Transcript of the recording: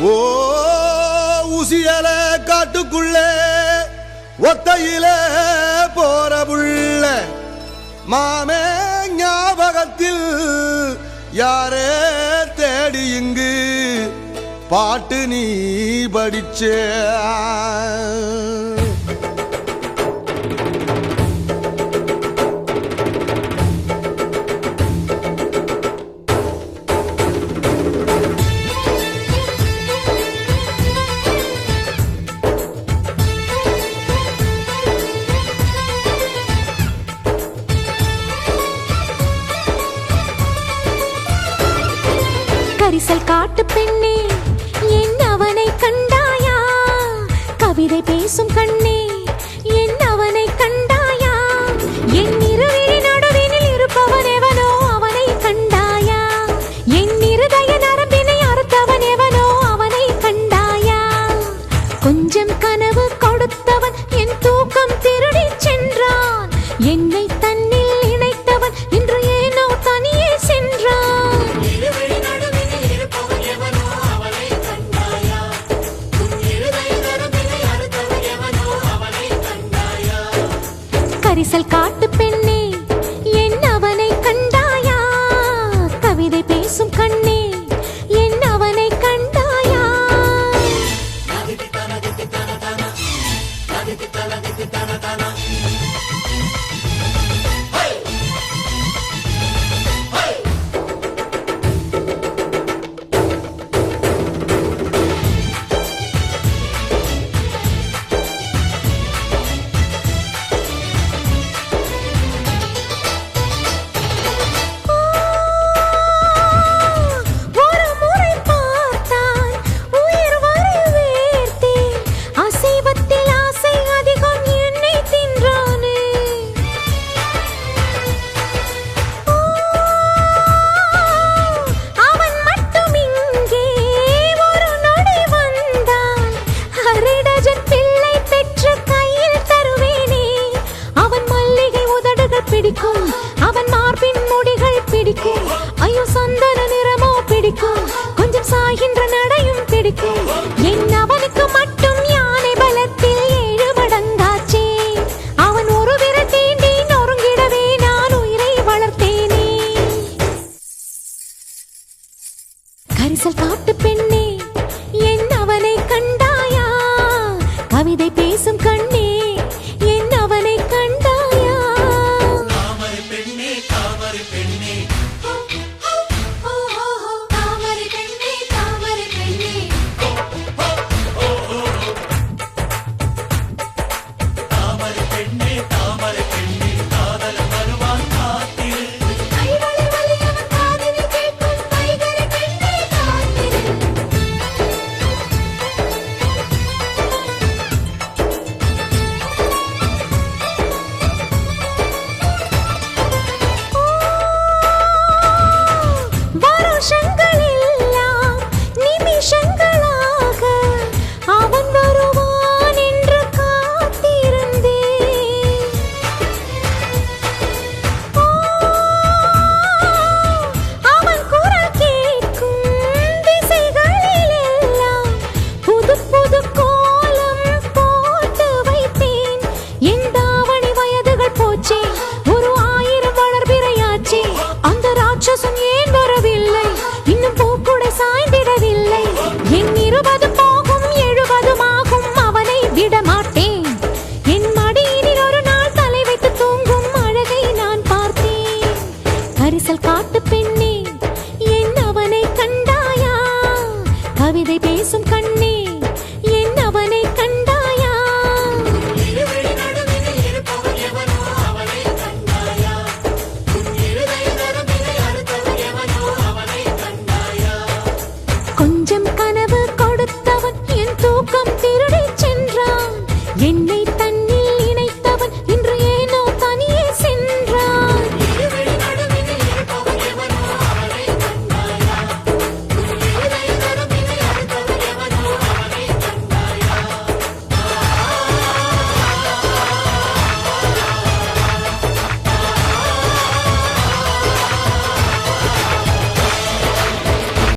ஓ உசியல காட்டுக்குள்ளே ஒத்தையில போற புள்ள மாமே ஞாபகத்தில் யாரே தேடி இங்கு பாட்டு நீ படிச்ச கரிசல் காட்டு பெண்ணே என் அவனை கண்டாயா கவிதை பேசும் கண்ணே என் அவனை கண்டாயா என் இருவிழி நடுவினில் இருப்பவன் எவனோ அவனை கண்டாயா என் இருதய நரம்பினை அறுத்தவன் எவனோ அவனை கண்டாயா கொஞ்சம் கனவு கொடுத்தவன் என் தூக்கம் திருடி சென்றான் என்னை தன்னில் இணைத்தவன் இன்று ஏனோ தனியே சென்றான் கரிசல் காட்டு பெண்ணே என் அவனை கண்டாயா கவிதை பேசும் கண்ணே என் அவனை கண்டாயா அவன் மார்பின் முடிகள் பிடிக்கும் ஐயோ சந்தன நிறமோ பிடிக்கும் கொஞ்சம் சாகின்ற நடையும் பிடிக்கும் என் அவனுக்கு மட்டும் யானை பலத்தில் 7 மடங்காச்சே அவன் ஒரு விரல் தீண்டி நொறுங்கிடவே நான் உயிரை வளர்த்தேனே கரிசல் காட்டு பெண்ணே என் அவனை கண்டாயா கவிதை பேசும் கண்ணே என் அவனை கண்டாயா கரிசல் காட்டு பெண்ணே என் அவனை கண்டாயா கவிதை பேசும் கண்ணே